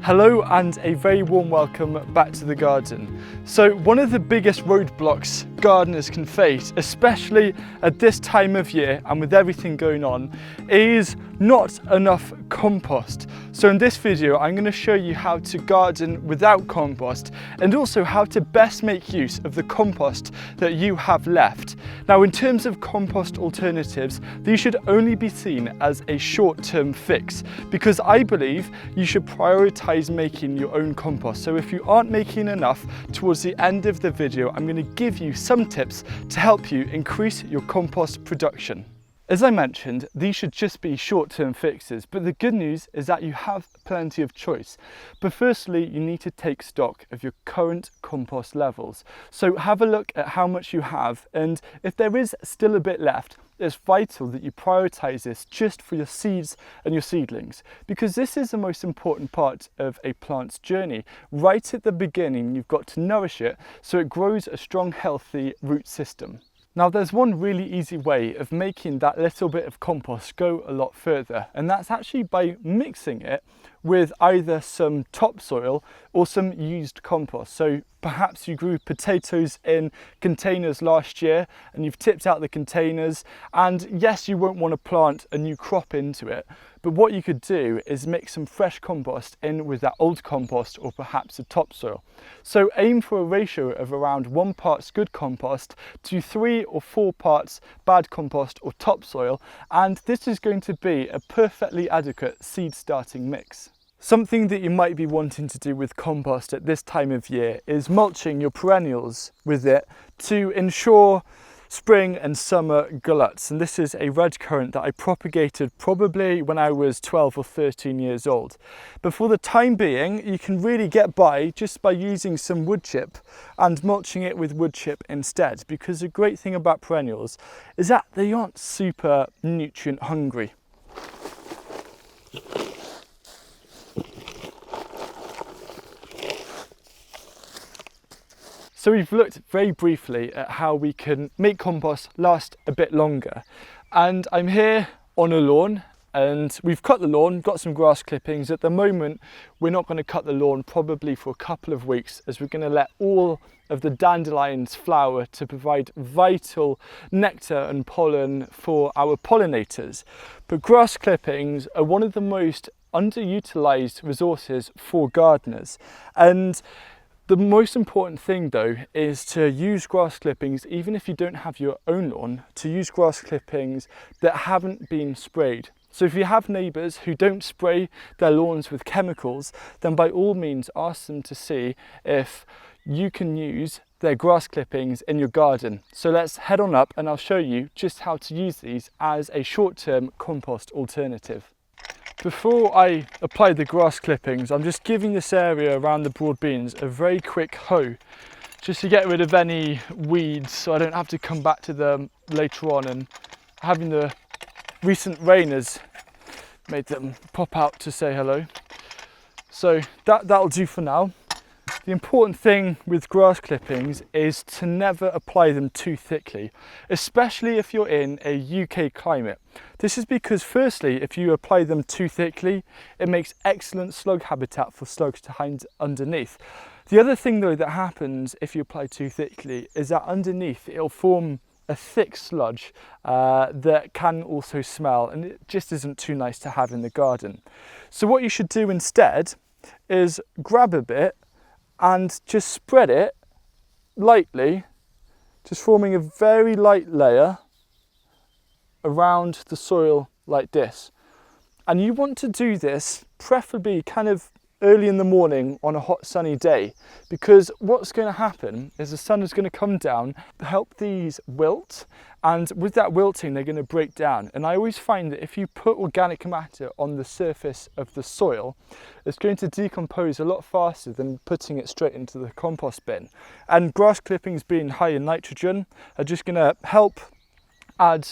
Hello and a very warm welcome back to the garden. So one of the biggest roadblocks gardeners can face, especially at this time of year and with everything going on, is not enough compost. So in this video I'm going to show you how to garden without compost and also how to best make use of the compost that you have left. Now in terms of compost alternatives, these should only be seen as a short-term fix because I believe you should prioritize making your own compost. So if you aren't making enough, towards the end of the video I'm going to give you some tips to help you increase your compost production. As I mentioned, these should just be short-term fixes, but the good news is that you have plenty of choice. But firstly, you need to take stock of your current compost levels. So have a look at how much you have, and if there is still a bit left, it's vital that you prioritize this just for your seeds and your seedlings, because this is the most important part of a plant's journey. Right at the beginning, you've got to nourish it so it grows a strong, healthy root system. Now there's one really easy way of making that little bit of compost go a lot further, and that's actually by mixing it with either some topsoil or some used compost. So perhaps you grew potatoes in containers last year and you've tipped out the containers, and yes, you won't want to plant a new crop into it, but what you could do is mix some fresh compost in with that old compost or perhaps a topsoil. So aim for a ratio of around 1 part good compost to 3 or 4 parts bad compost or topsoil, and this is going to be a perfectly adequate seed starting mix. Something that you might be wanting to do with compost at this time of year is mulching your perennials with it to ensure spring and summer gluts. And this is a red currant that I propagated probably when I was 12 or 13 years old. But for the time being, you can really get by just by using some wood chip and mulching it with wood chip instead, because the great thing about perennials is that they aren't super nutrient hungry. So we've looked very briefly at how we can make compost last a bit longer, and I'm here on a lawn and we've cut the lawn, got some grass clippings. At the moment we're not going to cut the lawn probably for a couple of weeks, as we're going to let all of the dandelions flower to provide vital nectar and pollen for our pollinators. But grass clippings are one of the most underutilized resources for gardeners, and the most important thing though is to use grass clippings, even if you don't have your own lawn, to use grass clippings that haven't been sprayed. So if you have neighbours who don't spray their lawns with chemicals, then by all means ask them to see if you can use their grass clippings in your garden. So let's head on up and I'll show you just how to use these as a short-term compost alternative. Before I apply the grass clippings, I'm just giving this area around the broad beans a very quick hoe, just to get rid of any weeds so I don't have to come back to them later on, and having the recent rain has made them pop out to say hello. So that'll do for now. The important thing with grass clippings is to never apply them too thickly, especially if you're in a UK climate. This is because firstly, if you apply them too thickly, it makes excellent slug habitat for slugs to hide underneath. The other thing though that happens if you apply too thickly is that underneath it'll form a thick sludge that can also smell, and it just isn't too nice to have in the garden. So what you should do instead is grab a bit and just spread it lightly, just forming a very light layer around the soil like this. And you want to do this preferably kind of early in the morning on a hot sunny day, because what's going to happen is the sun is going to come down, help these wilt, and with that wilting they're going to break down. And I always find that if you put organic matter on the surface of the soil, it's going to decompose a lot faster than putting it straight into the compost bin. And grass clippings being high in nitrogen are just going to help add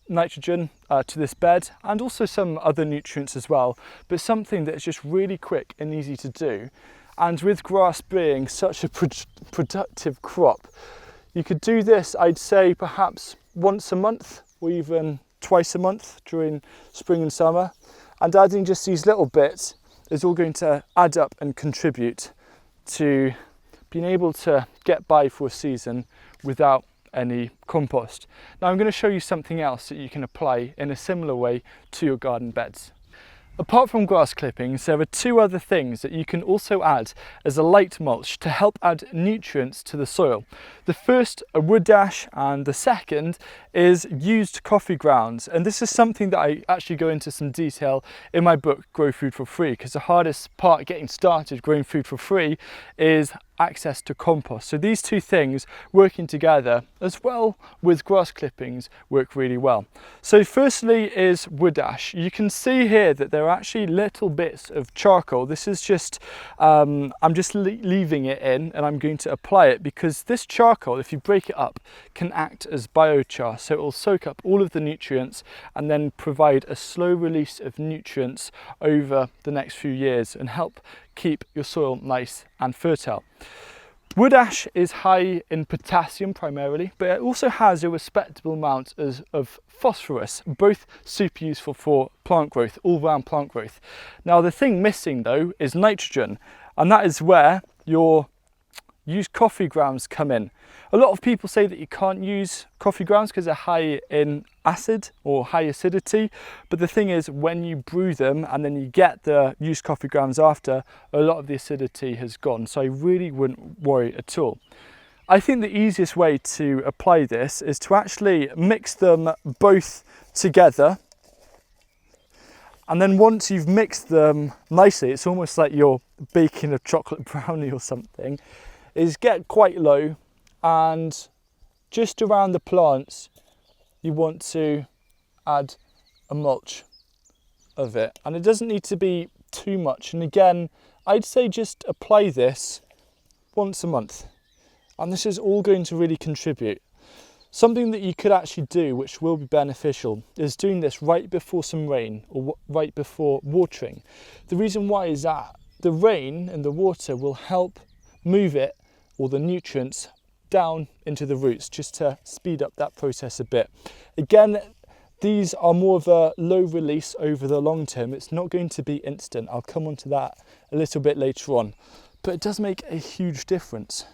nitrogen to this bed, and also some other nutrients as well, but something that's just really quick and easy to do. And with grass being such a productive crop, you could do this, I'd say, perhaps once a month or even twice a month during spring and summer, and adding just these little bits is all going to add up and contribute to being able to get by for a season without any compost. Now I'm going to show you something else that you can apply in a similar way to your garden beds. Apart from grass clippings, there are two other things that you can also add as a light mulch to help add nutrients to the soil. The first, a wood ash, and the second is used coffee grounds. And this is something that I actually go into some detail in my book, Grow Food for Free, because the hardest part getting started growing food for free is access to compost. So these two things working together, as well with grass clippings, work really well. So firstly is wood ash. You can see here that there are actually little bits of charcoal. This is just, I'm just leaving it in, and I'm going to apply it because this charcoal, if you break it up, can act as biochar. So it will soak up all of the nutrients and then provide a slow release of nutrients over the next few years and help keep your soil nice and fertile. Wood ash is high in potassium primarily, but it also has a respectable amount of phosphorus, both super useful for plant growth, all-round plant growth. Now the thing missing though is nitrogen, and that is where your used coffee grounds come in. A lot of people say that you can't use coffee grounds because they're high in acid or high acidity, but the thing is, when you brew them and then you get the used coffee grounds after, a lot of the acidity has gone, so I really wouldn't worry at all. I think the easiest way to apply this is to actually mix them both together, and then once you've mixed them nicely, it's almost like you're baking a chocolate brownie or something, is get quite low, and just around the plants you want to add a mulch of it, and it doesn't need to be too much. And again, I'd say just apply this once a month, and this is all going to really contribute. Something that you could actually do, which will be beneficial, is doing this right before some rain or right before watering. The reason why is that the rain and the water will help move it, or the nutrients, down into the roots, just to speed up that process a bit. Again, these are more of a low release over the long term. It's not going to be instant. I'll come on to that a little bit later on, but it does make a huge difference.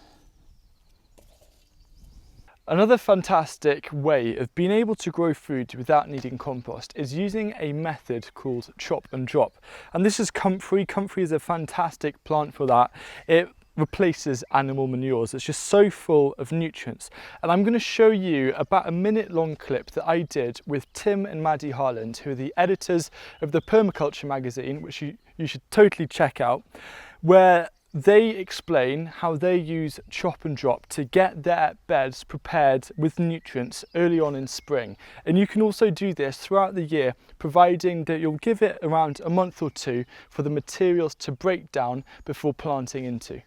Another fantastic way of being able to grow food without needing compost is using a method called chop and drop. And this is comfrey. Comfrey is a fantastic plant for that. It replaces animal manures. It's just so full of nutrients. And I'm going to show you about a minute-long clip that I did with Tim and Maddie Harland, who are the editors of the Permaculture magazine, which you should totally check out, where they explain how they use chop and drop to get their beds prepared with nutrients early on in spring. And you can also do this throughout the year, providing that you'll give it around a month or two for the materials to break down before planting into.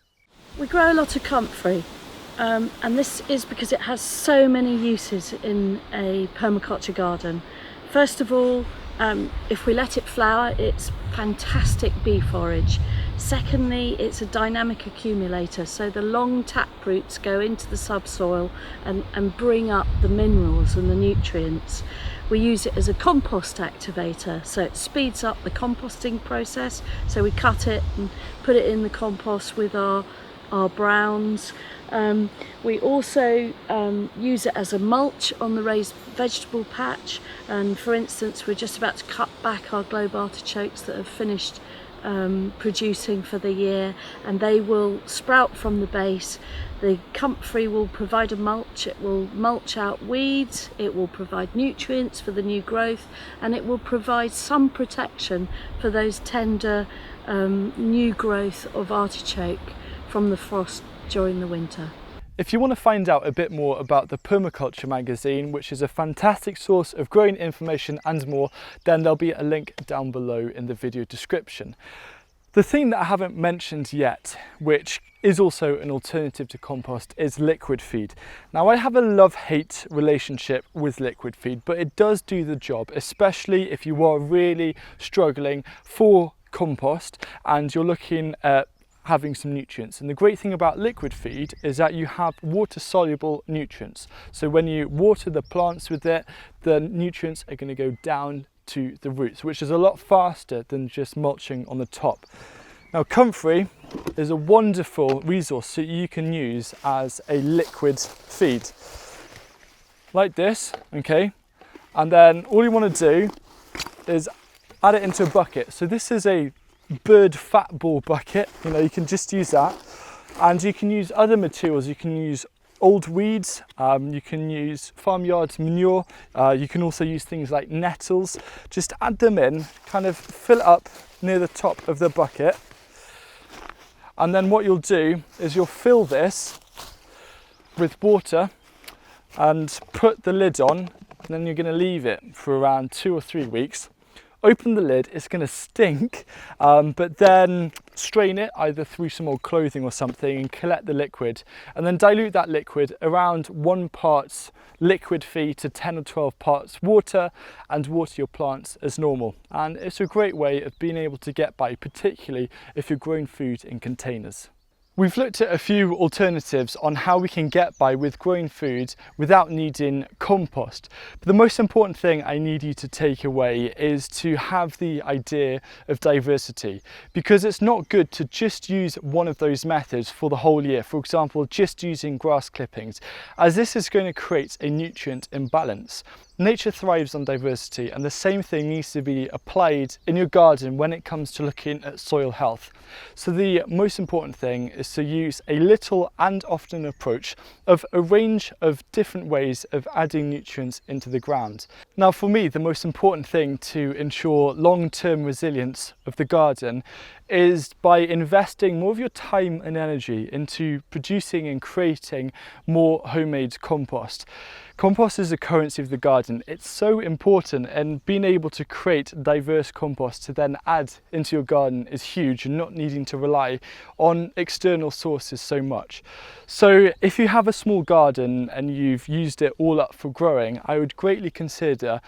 We grow a lot of comfrey, and this is because it has so many uses in a permaculture garden. First of all, if we let it flower, it's fantastic bee forage. Secondly, it's a dynamic accumulator, so the long tap roots go into the subsoil and bring up the minerals and the nutrients. We use it as a compost activator, so it speeds up the composting process. So we cut it and put it in the compost with our browns. We also use it as a mulch on the raised vegetable patch, and for instance we're just about to cut back our globe artichokes that have finished producing for the year, and they will sprout from the base. The comfrey will provide a mulch, it will mulch out weeds, it will provide nutrients for the new growth, and it will provide some protection for those tender new growth of artichoke from the frost during the winter. If you want to find out a bit more about the Permaculture magazine, which is a fantastic source of growing information and more, then there'll be a link down below in the video description. The thing that I haven't mentioned yet, which is also an alternative to compost, is liquid feed. Now, I have a love-hate relationship with liquid feed, but it does do the job, especially if you are really struggling for compost and you're looking at having some nutrients. And the great thing about liquid feed is that you have water soluble nutrients. So when you water the plants with it, the nutrients are going to go down to the roots, which is a lot faster than just mulching on the top. Now, comfrey is a wonderful resource that you can use as a liquid feed, like this, okay? And then all you want to do is add it into a bucket. So this is a bird fat ball bucket, you can just use that. And you can use other materials. You can use old weeds, you can use farmyard manure, you can also use things like nettles. Just add them in, kind of fill it up near the top of the bucket. And then what you'll do is you'll fill this with water and put the lid on, and then you're going to leave it for around 2 or 3 weeks. Open the lid, it's going to stink, but then strain it either through some old clothing or something and collect the liquid, and then dilute that liquid around 1 part liquid feed to 10 or 12 parts water, and water your plants as normal. And it's a great way of being able to get by, particularly if you're growing food in containers. We've looked at a few alternatives on how we can get by with growing food without needing compost. But the most important thing I need you to take away is to have the idea of diversity, because it's not good to just use one of those methods for the whole year. For example, just using grass clippings, as this is going to create a nutrient imbalance. Nature thrives on diversity, and the same thing needs to be applied in your garden when it comes to looking at soil health. So the most important thing is to use a little and often approach of a range of different ways of adding nutrients into the ground. Now, for me, the most important thing to ensure long-term resilience of the garden is by investing more of your time and energy into producing and creating more homemade compost. Compost is the currency of the garden. It's so important, and being able to create diverse compost to then add into your garden is huge, and not needing to rely on external sources so much. So if you have a small garden and you've used it all up for growing, I would greatly consider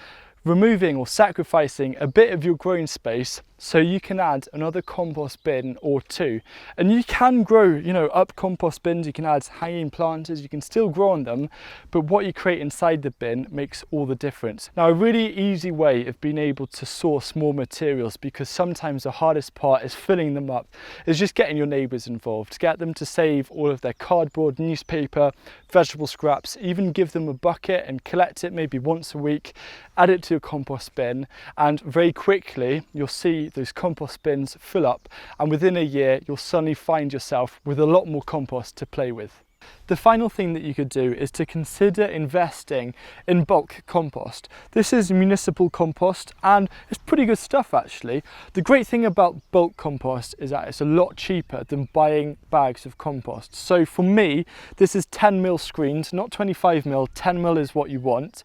removing or sacrificing a bit of your growing space so you can add another compost bin or 2. And you can grow, up compost bins, you can add hanging planters, you can still grow on them, but what you create inside the bin makes all the difference. Now, a really easy way of being able to source more materials, because sometimes the hardest part is filling them up, is just getting your neighbours involved. Get them to save all of their cardboard, newspaper, vegetable scraps, even give them a bucket and collect it maybe once a week, add it to a compost bin, and very quickly you'll see those compost bins fill up, and within a year you'll suddenly find yourself with a lot more compost to play with. The final thing that you could do is to consider investing in bulk compost. This is municipal compost, and it's pretty good stuff actually. The great thing about bulk compost is that it's a lot cheaper than buying bags of compost. So for me, this is 10mm screened, not 25mm, 10mm is what you want.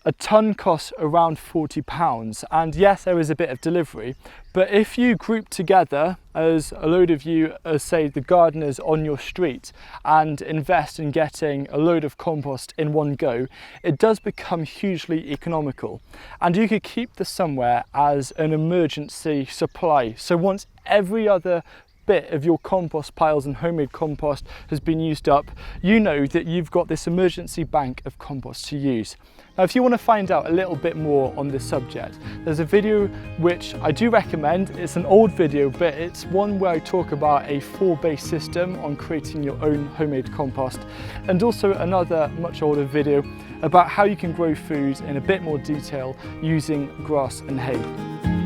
A tonne costs around £40, and yes, there is a bit of delivery, but if you group together as a load of you, as say the gardeners on your street, and invest in getting a load of compost in one go, it does become hugely economical, and you could keep this somewhere as an emergency supply. So once every other bit of your compost piles and homemade compost has been used up, you know that you've got this emergency bank of compost to use. Now, if you want to find out a little bit more on this subject, there's a video which I do recommend. It's an old video, but it's one where I talk about a 4-base system on creating your own homemade compost, and also another much older video about how you can grow food in a bit more detail using grass and hay.